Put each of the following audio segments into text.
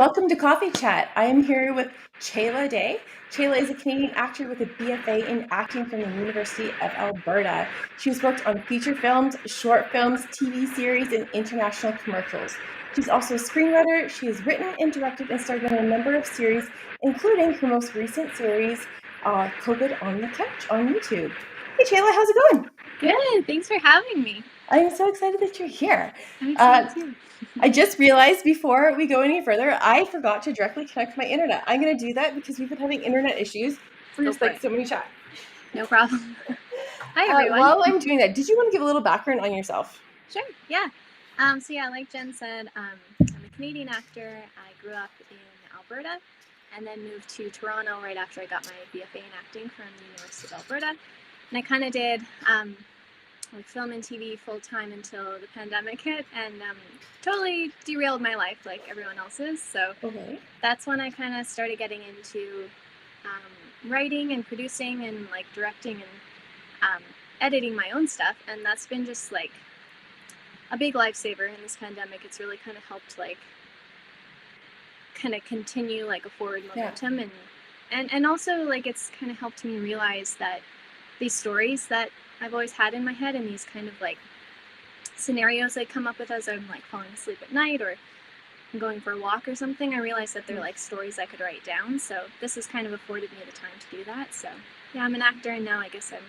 welcome to Coffee Chat. I am here with Chayla Day. Chayla is a Canadian actor with a BFA in acting from the University of Alberta. She's worked on feature films, short films, TV series, and international commercials. She's also a screenwriter. She has written and directed and starred in a number of series, including her most recent series, COVID on the Couch on YouTube. Hey Chayla, how's it going? Good. Thanks for having me. I'm so excited that you're here. I'm excited too. I just realized before we go any further, I forgot to directly connect my internet. I'm going to do that because we've been having internet issues for just like so many chats. No problem. Hi, everyone. While I'm doing that, did you want to give a little background on yourself? Sure. Yeah. Like Jen said, I'm a Canadian actor. I grew up in Alberta and then moved to Toronto right after I got my BFA in acting from the University of Alberta. And I kind of did like film and TV full-time until the pandemic hit and totally derailed my life like everyone else's. So that's when I kind of started getting into writing and producing and like directing and editing my own stuff. And that's been just like a big lifesaver in this pandemic. It's really kind of helped like kind of continue like a forward momentum and also like it's kind of helped me realize that these stories that I've always had in my head and these kind of like scenarios I come up with as I'm like falling asleep at night or I'm going for a walk or something, I realized that they're like stories I could write down. So this has kind of afforded me the time to do that. So yeah, I'm an actor and now I guess I'm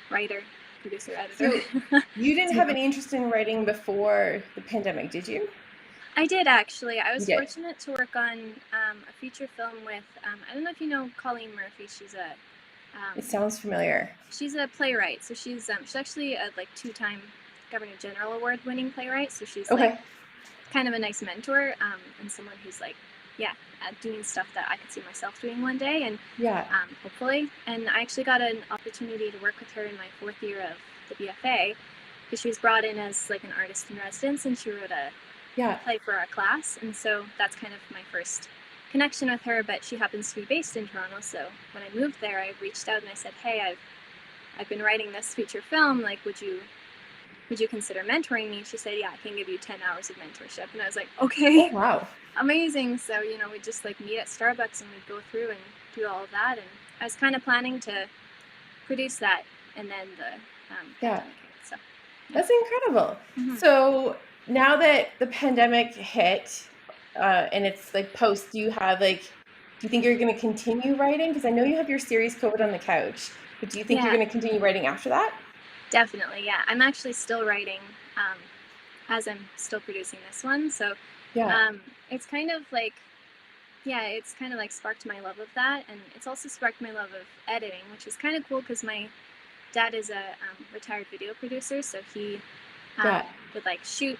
writer, producer, editor. So you didn't have any interest in writing before the pandemic, did you? I did actually. I was fortunate to work on a feature film with, I don't know if you know Colleen Murphy. She's a it sounds familiar. She's a playwright, so she's actually a like 2-time Governor General Award winning playwright. So she's like kind of a nice mentor and someone who's like, doing stuff that I could see myself doing one day, and hopefully. And I actually got an opportunity to work with her in my 4th year of the BFA because she was brought in as like an artist in residence, and she wrote a play for our class, and so that's kind of my first connection with her. But she happens to be based in Toronto, so when I moved there I reached out and I said, hey, I've been writing this feature film, like would you consider mentoring me? And she said, yeah, I can give you 10 hours of mentorship. And I was like, okay. Oh, wow, amazing. So we'd just like meet at Starbucks and we'd go through and do all of that, and I was kind of planning to produce that, and then the pandemic hit, so that's incredible. So now that the pandemic hit and it's like post, do you think you're going to continue writing? Because I know you have your series COVID on the Couch, but do you think you're going to continue writing after that? Definitely, yeah. I'm actually still writing as I'm still producing this one. So it's kind of like, it's kind of like sparked my love of that. And it's also sparked my love of editing, which is kind of cool because my dad is a retired video producer. So he would like shoot,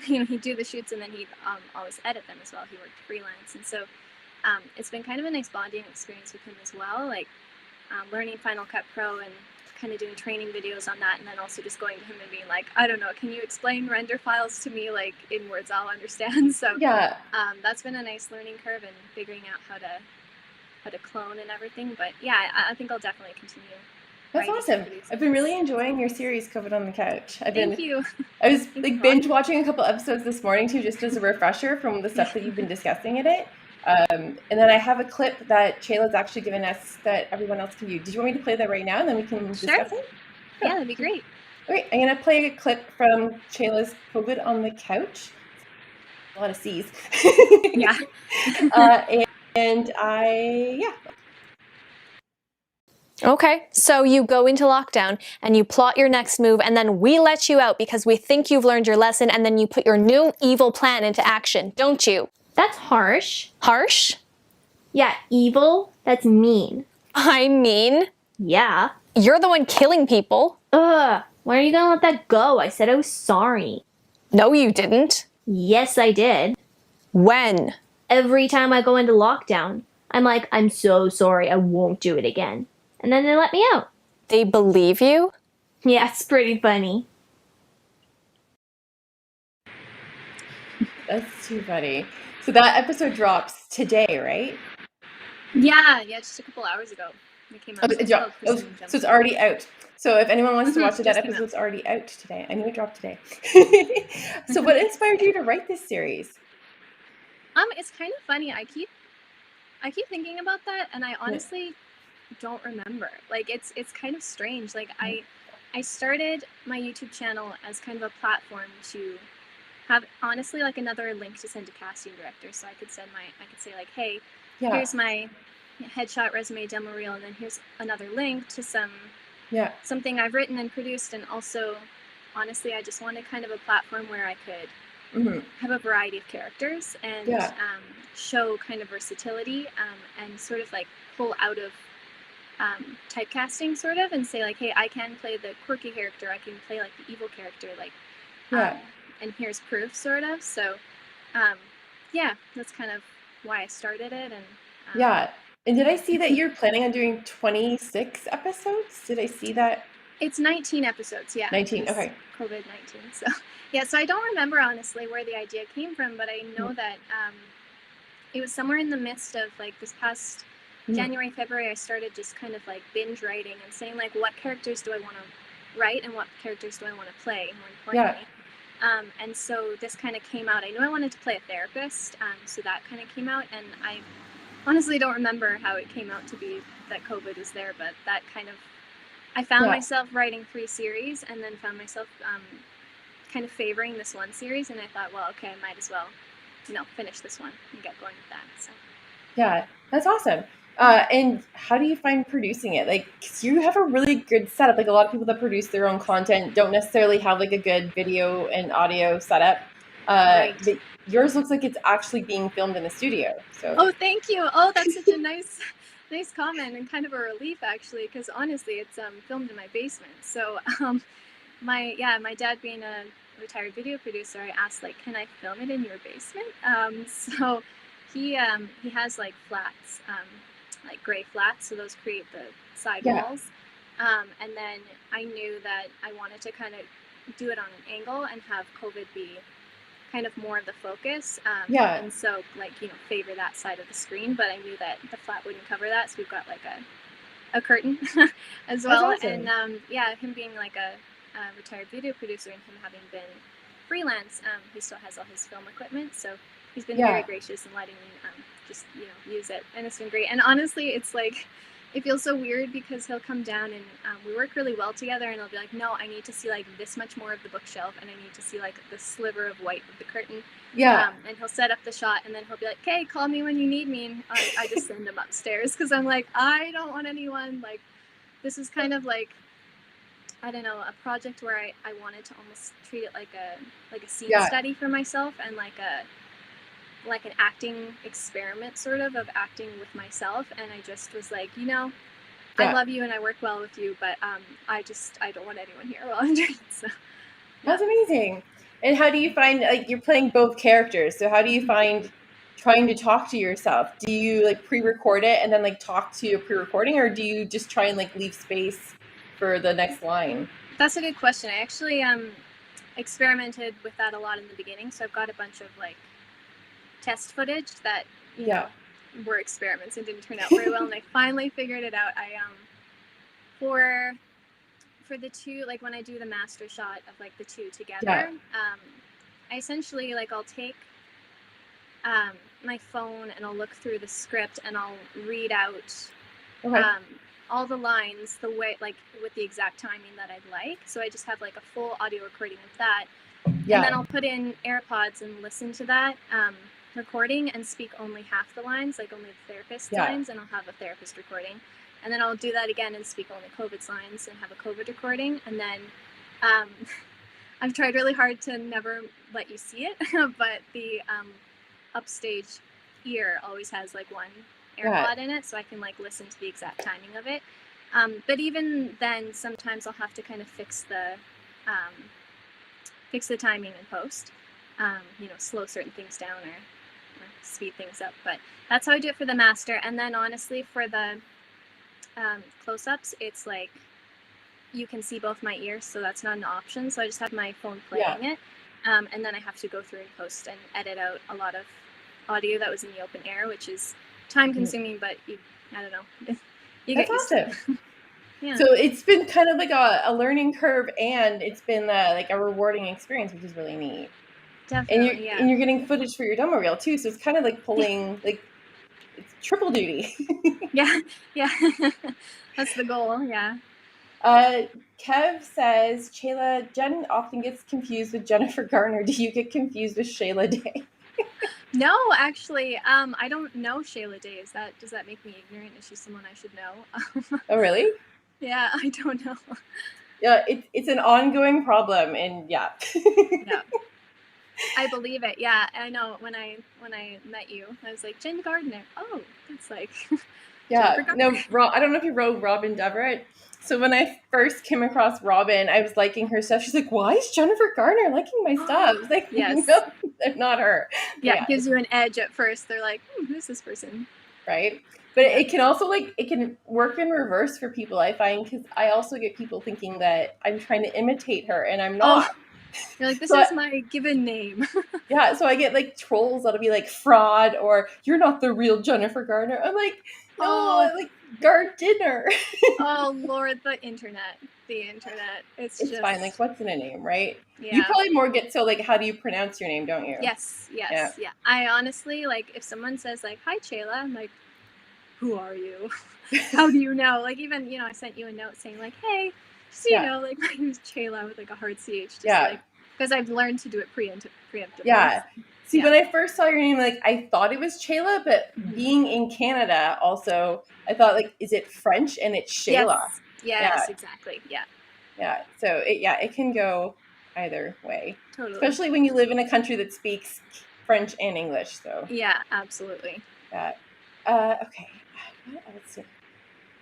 he'd do the shoots and then he'd always edit them as well. He worked freelance. And so it's been kind of a nice bonding experience with him as well, like learning Final Cut Pro and kind of doing training videos on that, and then also just going to him and being like, I don't know, can you explain render files to me like in words I'll understand? So that's been a nice learning curve and figuring out how to clone and everything. But I think I'll definitely continue. That's awesome. I've been really enjoying your series COVID on the Couch. Thank you. I was like binge watching a couple episodes this morning too, just as a refresher from the stuff that you've been discussing in it. And then I have a clip that Chayla's actually given us that everyone else can view. Did you want me to play that right now and then we can discuss it? Yeah, that'd be great. Okay, I'm going to play a clip from Chayla's COVID on the Couch. A lot of C's. Okay, so you go into lockdown and you plot your next move, and then we let you out because we think you've learned your lesson, and then you put your new evil plan into action, don't you? That's harsh. Harsh? Yeah, evil. That's mean. I mean? Yeah. You're the one killing people. Ugh, when are you gonna let that go? I said I was sorry. No, you didn't. Yes, I did. When? Every time I go into lockdown, I'm like, I'm so sorry, I won't do it again. And then they let me out. They believe you? Yeah, it's pretty funny. That's too funny. So that episode drops today, right? Yeah, just a couple hours ago. It came out. So it's already out. So if anyone wants to watch it, that episode's already out today. I knew it dropped today. So what inspired you to write this series? It's kind of funny. I keep thinking about that, and I honestly don't remember. Like, it's kind of strange. Like, I started my YouTube channel as kind of a platform to have, honestly, like another link to send to casting directors. So I could say like, hey, here's my headshot, resume, demo reel, and then here's another link to something I've written and produced. And also, honestly, I just wanted kind of a platform where I could have a variety of characters and show kind of versatility, and sort of like pull out of typecasting, sort of, and say like, hey, I can play the quirky character, I can play like the evil character, like and here's proof, sort of. So that's kind of why I started it. And and did I see that you're planning on doing 26 episodes? Did I see that? It's 19 episodes. 19. Okay. COVID-19. So so I don't remember honestly where the idea came from, but I know that it was somewhere in the midst of like this past January, February. I started just kind of like binge writing and saying like, what characters do I want to write and what characters do I want to play, more importantly. And so this kind of came out. I knew I wanted to play a therapist, so that kind of came out, and I honestly don't remember how it came out to be that COVID was there, but that kind of, I found myself writing 3 series, and then found myself kind of favoring this one series, and I thought, well, okay, I might as well, finish this one and get going with that. So yeah, that's awesome. And how do you find producing it? Like, 'cause you have a really good setup. Like, a lot of people that produce their own content don't necessarily have like a good video and audio setup. But yours looks like it's actually being filmed in a studio. So. Oh, thank you. Oh, that's such a nice comment, and kind of a relief actually, because honestly, it's filmed in my basement. So my dad being a retired video producer, I asked like, can I film it in your basement? So he has like flats, like gray flats, so those create the side walls. And then I knew that I wanted to kind of do it on an angle and have COVID be kind of more of the focus. And so like, favor that side of the screen, but I knew that the flat wouldn't cover that, so we've got like a curtain as well. That's awesome. And him being like a retired video producer and him having been freelance, he still has all his film equipment, so he's been very gracious in letting me just use it, and it's been great. And honestly, it's like, it feels so weird because he'll come down and we work really well together, and he'll be like, no, I need to see like this much more of the bookshelf, and I need to see like the sliver of white of the curtain. And he'll set up the shot, and then he'll be like, okay, call me when you need me, and I just send him upstairs, because I'm like, I don't want anyone, like, this is kind of like, I don't know, a project where I wanted to almost treat it like a scene study for myself, and like an acting experiment, sort of acting with myself. And I just was like, I love you and I work well with you, but I don't want anyone here while I'm doing it. So that's amazing. And how do you find, like, you're playing both characters, so how do you find trying to talk to yourself? Do you like pre-record it and then like talk to your pre-recording, or do you just try and like leave space for the next line? That's a good question. I actually experimented with that a lot in the beginning, so I've got a bunch of like test footage that were experiments and didn't turn out very well, and I finally figured it out. I for the two, like when I do the master shot of like the two together, I essentially like, I'll take my phone and I'll look through the script and I'll read out all the lines the way, like with the exact timing that I'd like. So I just have like a full audio recording of that, and then I'll put in AirPods and listen to that recording and speak only half the lines, like only the therapist's lines, and I'll have a therapist recording, and then I'll do that again and speak only COVID's lines and have a COVID recording. And then I've tried really hard to never let you see it, but the upstage ear always has like one AirPod in it, so I can like listen to the exact timing of it. But even then, sometimes I'll have to kind of fix the timing in post, slow certain things down or speed things up. But that's how I do it for the master. And then honestly, for the close-ups, it's like you can see both my ears, so that's not an option. So I just have my phone playing it, and then I have to go through and post and edit out a lot of audio that was in the open air, which is time-consuming, but I don't know. That's awesome. So it's been kind of like a learning curve, and it's been like a rewarding experience, which is really neat. Definitely, yeah. and you're getting footage for your demo reel too. So it's kind of like pulling like it's triple duty. Yeah, yeah. That's the goal, yeah. Kev says, Chayla, Jen often gets confused with Jennifer Garner. Do you get confused with Shayla Day? No, actually, I don't know Shayla Day. Does that make me ignorant? Is she someone I should know? Oh, really? Yeah, I don't know. Yeah, it's an ongoing problem, and yeah. Yeah. I believe it. Yeah, I know. When I met you, I was like, Jen Gardiner. Oh, it's like Yeah, Jennifer no, Gardner. I don't know if you wrote Robin Deverett. So when I first came across Robin, I was liking her stuff. She's like, "Why is Jennifer Garner liking my stuff?" I was like, Yes. "No, not her." But Yeah, it gives you an edge at first. They're like, who's this person? Right. But Yeah. it can also it can work in reverse for people, I find, because I also get people thinking that I'm trying to imitate her, and I'm not. You're like, this So is my given name. Yeah, so I get like trolls that'll be like fraud or you're not the real Jennifer Garner. I'm like, no, Oh. I like Gardiner. Oh Lord, the internet. It's just fine. Like, what's in a name, right? Yeah. You probably more get so like, how do you pronounce your name, don't you? Yes. Yeah. I honestly like if someone says like, "Hi, Chayla," I'm like, "Who are you? How do you know?" Like even I sent you a note saying like, "Hey, just so you know, like my name's Chayla with like a hard CH." Just like because I've learned to do it preemptively. Yeah. See, when I first saw your name, like I thought it was Chayla, but being in Canada, also I thought like, is it French? And it's Shayla. Yes, exactly. Yeah. Yeah. So it can go either way. Totally. Especially when you live in a country that speaks French and English. So yeah, absolutely. Yeah. Okay. What else here?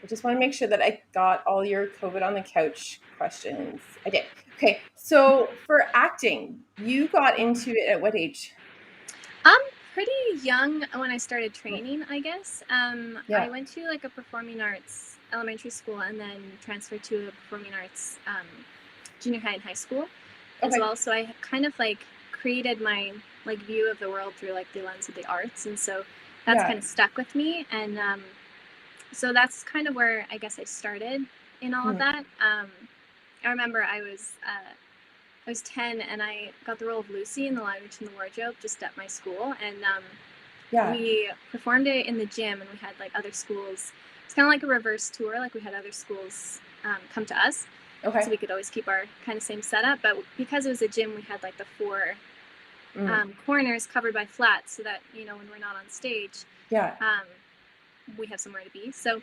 I just want to make sure that I got all your COVID on the couch questions. I did. Okay. So for acting, you got into it at what age? Pretty young when I started training, I guess. I went to like a performing arts elementary school and then transferred to a performing arts junior high and high school as well. So I kind of like created my like view of the world through like the lens of the arts, and so that's kind of stuck with me. And so that's kind of where I guess I started in all of that. I remember I was 10 and I got the role of Lucy in The Lion, Witch, and the Wardrobe just at my school, and we performed it in the gym, and we had like other schools. It's kind of like a reverse tour. Like we had other schools come to us, so we could always keep our kind of same setup. But because it was a gym, we had like the four corners covered by flats, so that when we're not on stage, we have somewhere to be. So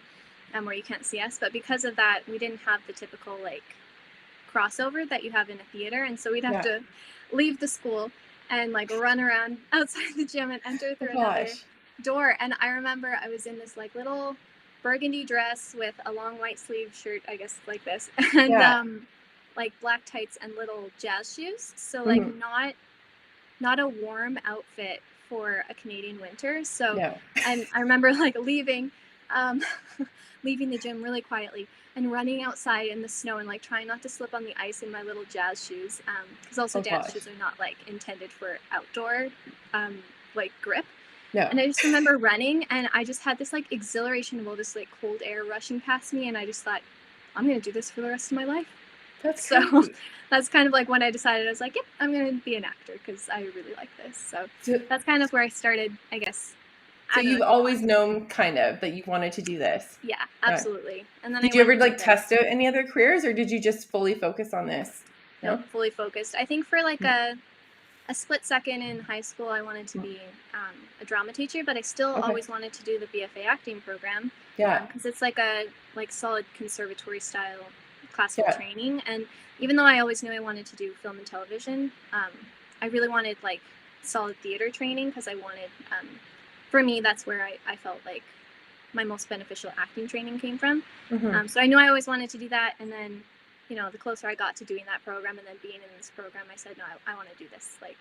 where you can't see us. But because of that, we didn't have the typical like crossover that you have in a theater, and so we'd have to leave the school and like run around outside the gym and enter through another door. And I remember I was in this like little burgundy dress with a long white sleeve shirt, I guess like this, and like black tights and little jazz shoes, so like not a warm outfit for a Canadian winter. So I remember like leaving the gym really quietly and running outside in the snow and like trying not to slip on the ice in my little jazz shoes, because also dance shoes are not like intended for outdoor like grip. And I just remember running, and I just had this like exhilaration of all this like cold air rushing past me, and I just thought, I'm gonna do this for the rest of my life. That's kind of like when I decided. I was like, yep, I'm gonna be an actor because I really like this. So that's kind of where I started, I guess. So you've always known kind of that you wanted to do this? Yeah, absolutely. And then did you ever like test out any other careers, or did you just fully focus on this? No, fully focused. I think for like a split second in high school, I wanted to be a drama teacher, but I still always wanted to do the BFA acting program. Because it's like a solid conservatory style classical training. And even though I always knew I wanted to do film and television, I really wanted like solid theater training, because I wanted for me, that's where I felt like my most beneficial acting training came from. So I knew I always wanted to do that. And then, the closer I got to doing that program and then being in this program, I said, no, I want to do this. Like,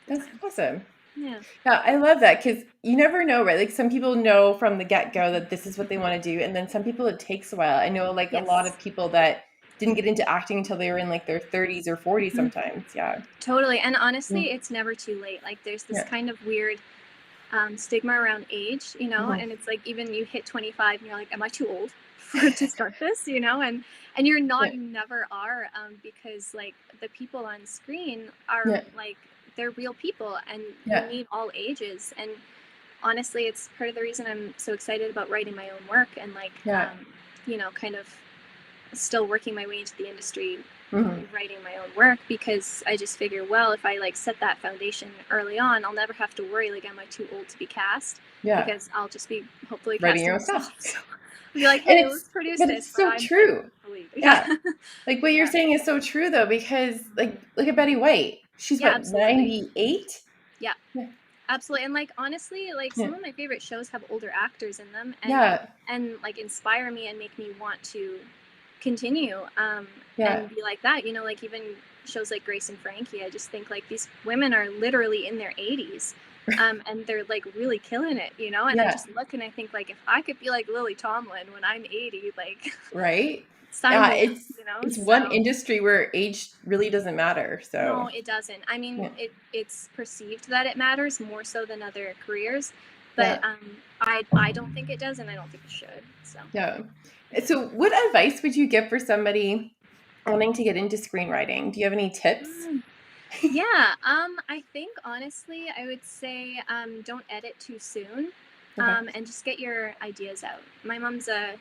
that's awesome. Yeah, I love that, because you never know, right? Like some people know from the get-go that this is what they want to do. And then some people, it takes a while. I know like a lot of people that didn't get into acting until they were in like their 30s or 40s sometimes. Totally. And honestly, it's never too late. Like there's this kind of weird stigma around age, and it's like even you hit 25 and you're like, am I too old to start this, and you're not, you never are, because like the people on screen are like they're real people, and Yeah. you meet all ages. And honestly, it's part of the reason I'm so excited about writing my own work and like, Yeah. kind of still working my way into the industry, Mhm. writing my own work, because I just figure, well, if I like set that foundation early on, I'll never have to worry like, am I too old to be cast? Yeah. Because I'll just be hopefully Writing casting your own stuff. myself. So I'll be like, And hey, let's produce but this, it's but so I'm like true. the lead. Yeah. Like what you're Yeah. saying is so true though, because like look at Betty White. She's Yeah, what, absolutely. 98? Yeah. Yeah. Absolutely. And like honestly, like Yeah. some of my favorite shows have older actors in them, and Yeah. like inspire me and make me want to continue Yeah. and be like that, like even shows like Grace and Frankie. I just think like these women are literally in their 80s, and they're like really killing it, and I Yeah. just look and I think like, if I could be like Lily Tomlin when I'm 80, like Right? it's time Yeah, to live, it's so one industry where age really doesn't matter. no, So it doesn't. I mean, yeah. it's perceived that it matters more so than other careers, Yeah. but I don't think it does, and I don't think it should. So Yeah. So what advice would you give for somebody wanting to get into screenwriting? Do you have any tips? Yeah, I think honestly, I would say don't edit too soon, Okay. and just get your ideas out. My mom's an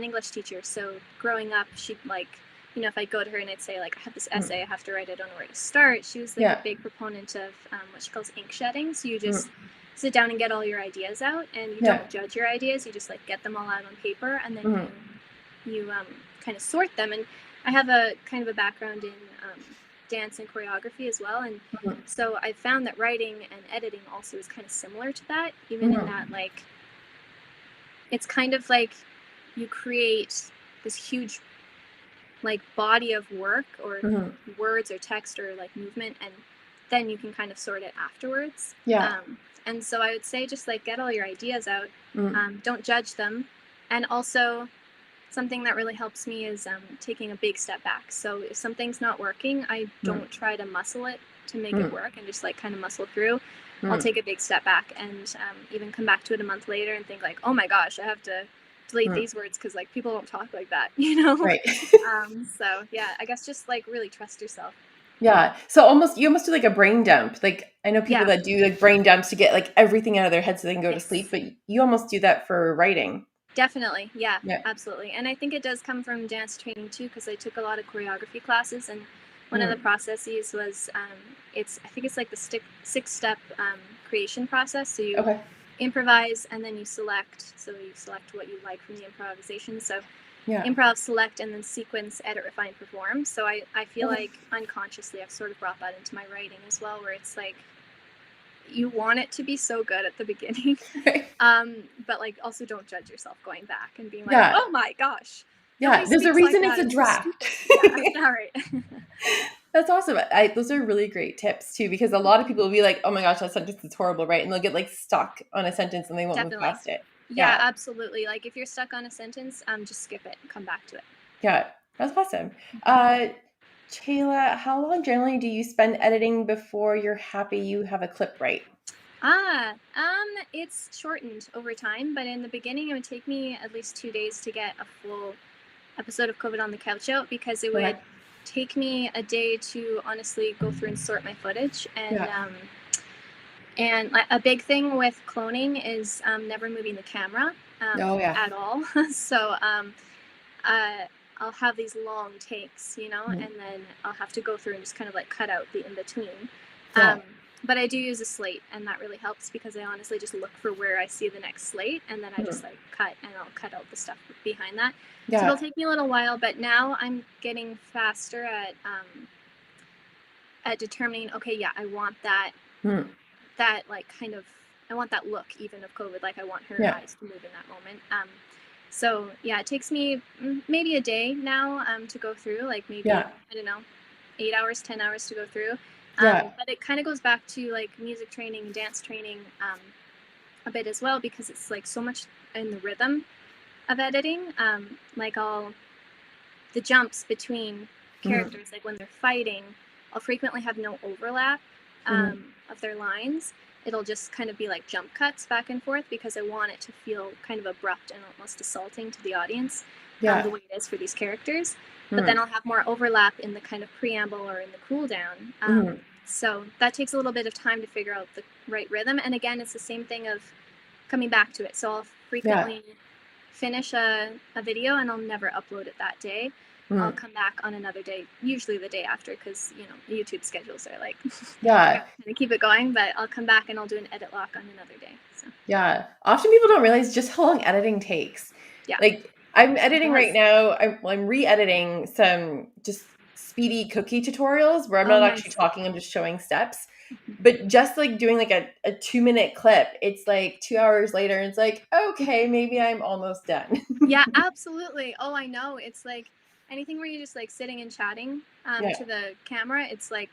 English teacher, so growing up, she'd like, if I'd go to her and I'd say like, I have this essay, I have to write, I don't know where to start. She was like Yeah. a big proponent of what she calls ink shedding. So you just sit down and get all your ideas out, and you don't judge your ideas. You just like get them all out on paper, and then you kind of sort them. And I have a kind of a background in dance and choreography as well, and so I found that writing and editing also is kind of similar to that, even in that like it's kind of like you create this huge like body of work or words or text or like movement, and then you can kind of sort it afterwards. And so I would say just like get all your ideas out, don't judge them, and also something that really helps me is taking a big step back. So if something's not working, I don't try to muscle it to make it work and just like kind of muscle through. I'll take a big step back and even come back to it a month later and think like, oh my gosh, I have to delete these words because like people don't talk like that, Right. So yeah, I guess just like really trust yourself. Yeah. So you almost do like a brain dump. Like I know people that do like brain dumps to get like everything out of their head so they can go to sleep, but you almost do that for writing. Definitely. Yeah, absolutely. And I think it does come from dance training too, because I took a lot of choreography classes, and one of the processes was I think it's like the 6-step creation process. So you improvise, and then you select. So you select what you like from the improvisation. So improv, select, and then sequence, edit, refine, perform. So I feel like unconsciously I've sort of brought that into my writing as well, where it's like you want it to be so good at the beginning, but like also don't judge yourself going back and being like, oh my gosh, there's a reason it's a draft. Right. That's awesome. Those are really great tips too, because a lot of people will be like, oh my gosh, that sentence is horrible, right? And they'll get like stuck on a sentence and they won't move past it. Yeah, absolutely. Like if you're stuck on a sentence, just skip it and come back to it. Yeah, that's awesome. Chayla, how long generally do you spend editing before you're happy you have a clip right? It's shortened over time, but in the beginning it would take me at least 2 days to get a full episode of COVID on the Couch out, because it would take me a day to honestly go through and sort my footage. And a big thing with cloning is never moving the camera at all. So I'll have these long takes, and then I'll have to go through and just kind of like cut out the in between. But I do use a slate, and that really helps because I honestly just look for where I see the next slate, and then I just like cut, and I'll cut out the stuff behind that. So it'll take me a little while, but now I'm getting faster at determining, okay, yeah, I want that like kind of, I want that look even of COVID, like I want her eyes to move in that moment. So yeah, it takes me maybe a day now to go through, like maybe, I don't know, 8 hours, 10 hours to go through. But it kind of goes back to like music training and dance training a bit as well, because it's like so much in the rhythm of editing. Like the jumps between characters, like when they're fighting, I'll frequently have no overlap of their lines. It'll just kind of be like jump cuts back and forth, because I want it to feel kind of abrupt and almost assaulting to the audience, the way it is for these characters. But then I'll have more overlap in the kind of preamble or in the cool down. So that takes a little bit of time to figure out the right rhythm. And again, it's the same thing of coming back to it. So I'll frequently finish a video and I'll never upload it that day. I'll come back on another day, usually the day after, because YouTube schedules are like kind of keep it going. But I'll come back and I'll do an edit lock on another day. So often people don't realize just how long editing takes. Like I'm editing right now. I'm re-editing some just speedy cookie tutorials where I'm not actually talking, I'm just showing steps. But just like doing like a 2-minute clip, it's like 2 hours later and it's like, okay, maybe I'm almost done. Yeah, absolutely. Oh, I know. It's like anything where you're just like sitting and chatting to the camera, it's like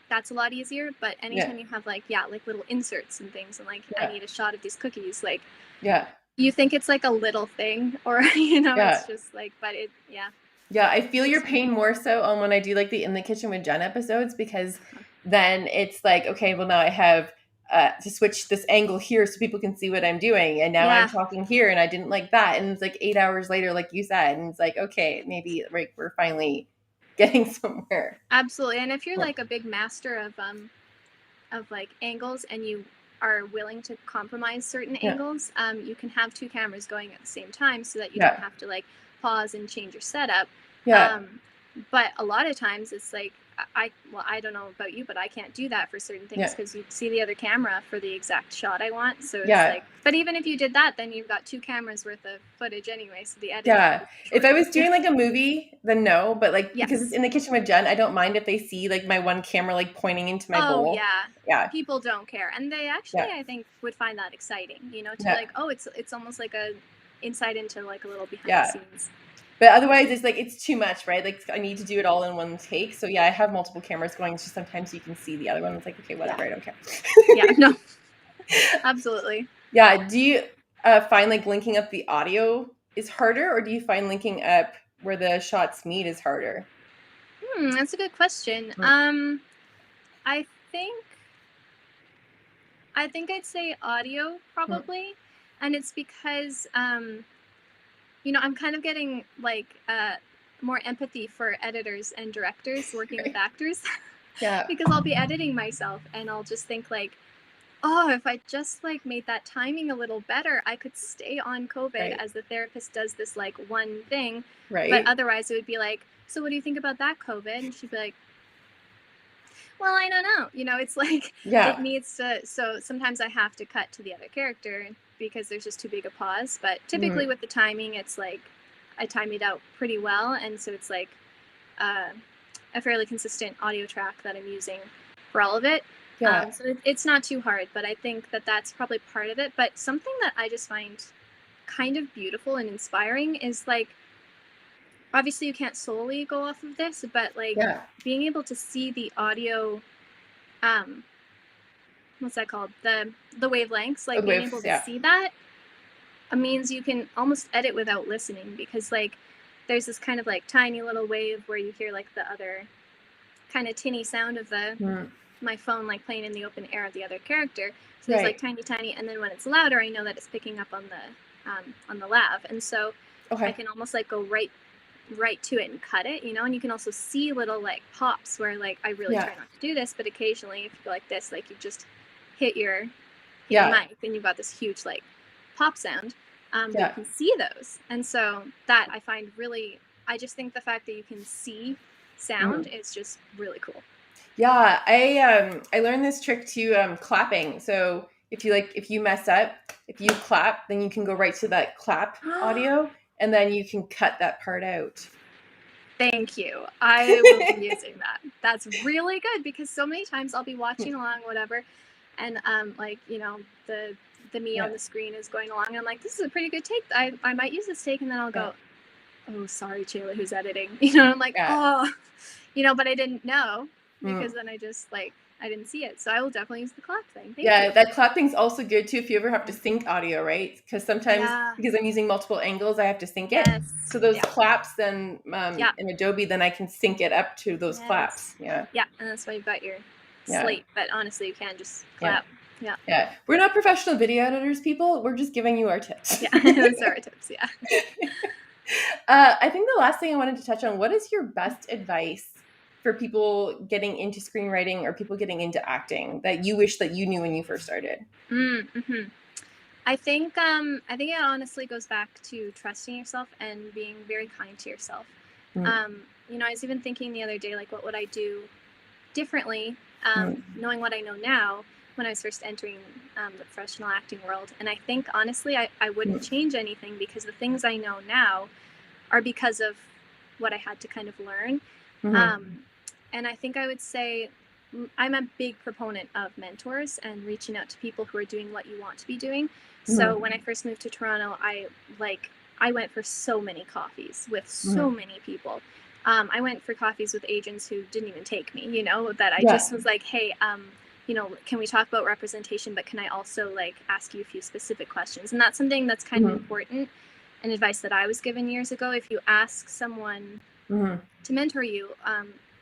that's a lot easier. But anytime you have like little inserts and things and like I need a shot of these cookies, like you think it's like a little thing, or it's just like, but it I feel your pain more so on when I do like the In the Kitchen with Jen episodes, because then it's like, okay, well now I have to switch this angle here so people can see what I'm doing, and now I'm talking here and I didn't like that, and it's like 8 hours later, like you said, and it's like, okay, maybe like we're finally getting somewhere. Absolutely. And if you're like a big master of like angles and you are willing to compromise certain angles, you can have 2 cameras going at the same time so that you don't have to like pause and change your setup. But a lot of times it's like I don't know about you, but I can't do that for certain things because you see the other camera for the exact shot I want. So it's like, but even if you did that, then you've got 2 cameras worth of footage anyway. So the edit. If I was doing like a movie, then no. But like because it's In the Kitchen with Jen, I don't mind if they see like my one camera like pointing into my bowl. People don't care, and they actually I think would find that exciting. To like, oh, it's almost like a insight into like a little behind the scenes. But otherwise, it's like, it's too much, right? Like, I need to do it all in one take. So, I have multiple cameras going. It's just sometimes you can see the other one. It's like, okay, whatever, I don't care. No. Absolutely. Do you find, like, linking up the audio is harder? Or do you find linking up where the shots meet is harder? That's a good question. I think I'd say audio, probably. And it's because... I'm kind of getting like more empathy for editors and directors working with actors because I'll be editing myself and I'll just think like, oh, if I just like made that timing a little better, I could stay on COVID as the therapist does this like one thing. But otherwise it would be like, so what do you think about that, COVID? And she'd be like, well, I don't know. It's like it needs to. So sometimes I have to cut to the other character because there's just too big a pause. But typically with the timing, it's like I time it out pretty well. And so it's like a fairly consistent audio track that I'm using for all of it. So it's not too hard, but I think that that's probably part of it. But something that I just find kind of beautiful and inspiring is like, obviously you can't solely go off of this, but like being able to see the audio, what's that called? The wavelengths, like being able to see that means you can almost edit without listening, because like there's this kind of like tiny little wave where you hear like the other kind of tinny sound of the my phone like playing in the open air of the other character. So there's like tiny, and then when it's louder, I know that it's picking up on the lav, and so I can almost like go right to it and cut it, and you can also see little like pops where like I really try not to do this, but occasionally if you go like this, like you just hit your mic and you've got this huge like pop sound, but you can see those, and so that I find really, I just think the fact that you can see sound is just really cool. I learned this trick too, clapping. So if you mess up, if you clap, then you can go right to that clap audio, and then you can cut that part out. Thank you. I will be using that. That's really good, because so many times I'll be watching along, whatever, and like the me on the screen is going along, and I'm like, this is a pretty good take. I might use this take, and then I'll go, oh, sorry, Chayla, who's editing? I'm like, oh, but I didn't know, because then I just like, I didn't see it. So I will definitely use the clap thing. Thank you. That clap thing's also good too if you ever have to sync audio, right? Because sometimes because I'm using multiple angles, I have to sync it. So those claps then in Adobe, then I can sync it up to those claps. Yeah, and that's why you've got your slate. But honestly, you can just clap. Yeah. We're not professional video editors, people. We're just giving you our tips. Those are our tips. I think the last thing I wanted to touch on, what is your best advice for people getting into screenwriting or people getting into acting that you wish that you knew when you first started? Mm-hmm. I think it honestly goes back to trusting yourself and being very kind to yourself. You know, I was even thinking the other day, like, what would I do differently, knowing what I know now when I was first entering the professional acting world. And I think, honestly, I wouldn't change anything, because the things I know now are because of what I had to kind of learn. And I think I would say I'm a big proponent of mentors and reaching out to people who are doing what you want to be doing. So when I first moved to Toronto, I went for so many coffees with so many people. I went for coffees with agents who didn't even take me, you know, that I just was like, hey, you know, can we talk about representation, but can I also like ask you a few specific questions? And that's something that's kind of important, and advice that I was given years ago. If you ask someone to mentor you,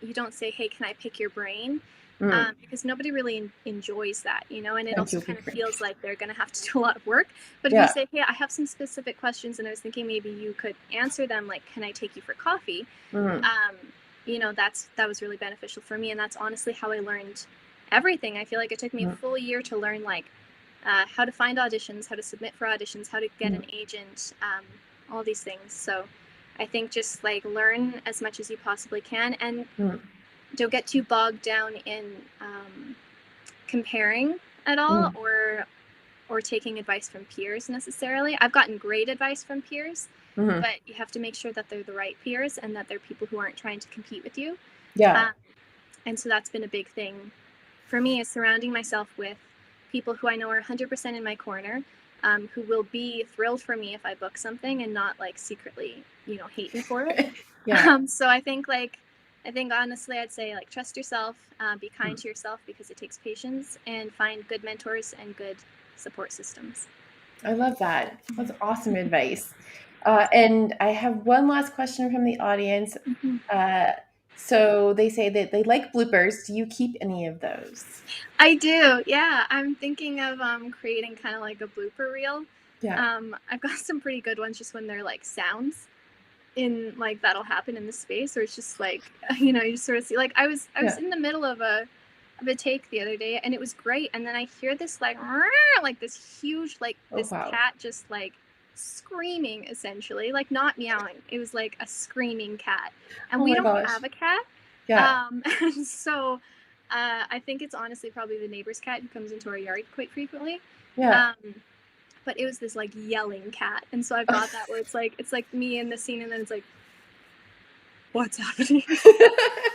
you don't say, hey, can I pick your brain? Because nobody really enjoys that, you know, and it also kind of feels like they're going to have to do a lot of work. But if you say, hey, I have some specific questions and I was thinking maybe you could answer them, like, can I take you for coffee? You know, that was really beneficial for me. And that's honestly how I learned everything. I feel like it took me a full year to learn, like, how to find auditions, how to submit for auditions, how to get an agent, all these things. So I think just like learn as much as you possibly can, and don't get too bogged down in comparing at all, or taking advice from peers necessarily. I've gotten great advice from peers, but you have to make sure that they're the right peers and that they're people who aren't trying to compete with you. And so that's been a big thing for me, is surrounding myself with people who I know are 100% in my corner, who will be thrilled for me if I book something and not like secretly, you know, hate me for it. So I think honestly, I'd say like trust yourself, be kind to yourself, because it takes patience, and find good mentors and good support systems. I love that. That's awesome advice. And I have one last question from the audience. So they say that they like bloopers. Do you keep any of those? I do. Yeah. I'm thinking of creating kind of like a blooper reel. I've got some pretty good ones, just when they're like sounds in, like, that'll happen in the space, or it's just like, you know, you just sort of see, like, I was in the middle of a take the other day, and it was great, and then I hear this like this huge, like, this cat just like screaming, essentially, like not meowing, it was like a screaming cat, and we don't have a cat. And so I think it's honestly probably the neighbor's cat who comes into our yard quite frequently. But it was this like yelling cat, and so I've got that where it's like me in the scene, and then it's like, what's happening?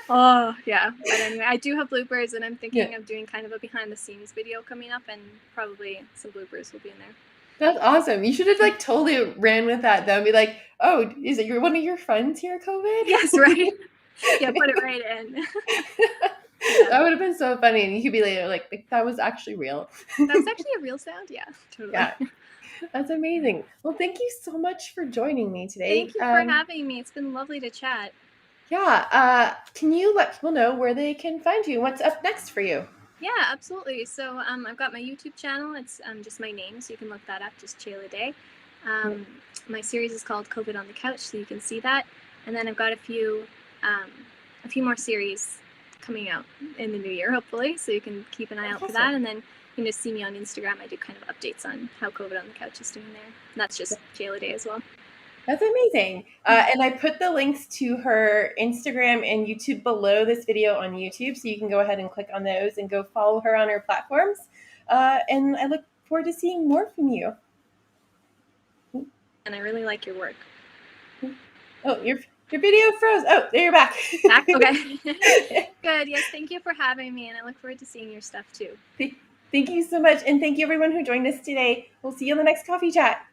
Oh yeah. But anyway, I do have bloopers, and I'm thinking of doing kind of a behind the scenes video coming up, and probably some bloopers will be in there. That's awesome. You should have like totally ran with that though, and be like, oh, is it one of your friends here, COVID? Yes, right. Yeah, put it right in. That would have been so funny, and you could be later like that was actually real. That's actually a real sound. Yeah, totally. Yeah. That's amazing. Well, thank you so much for joining me today. Thank you for having me. It's been lovely to chat. Yeah. Can you let people know where they can find you? What's up next for you? Yeah, absolutely. So I've got my YouTube channel. It's just my name, so you can look that up, just Chayla Day. My series is called COVID on the Couch, so you can see that. And then I've got a few more series coming out in the new year, hopefully, so you can keep an eye out for that. And then you can just see me on Instagram. I do kind of updates on how COVID on the Couch is doing there. And that's just Chayla Day as well. That's amazing. And I put the links to her Instagram and YouTube below this video on YouTube, so you can go ahead and click on those and go follow her on her platforms. And I look forward to seeing more from you. And I really like your work. Oh, your video froze. Oh, there you're back. Back? Okay. Good. Yes, thank you for having me, and I look forward to seeing your stuff too. Thank you so much, and thank you everyone who joined us today. We'll see you on the next coffee chat.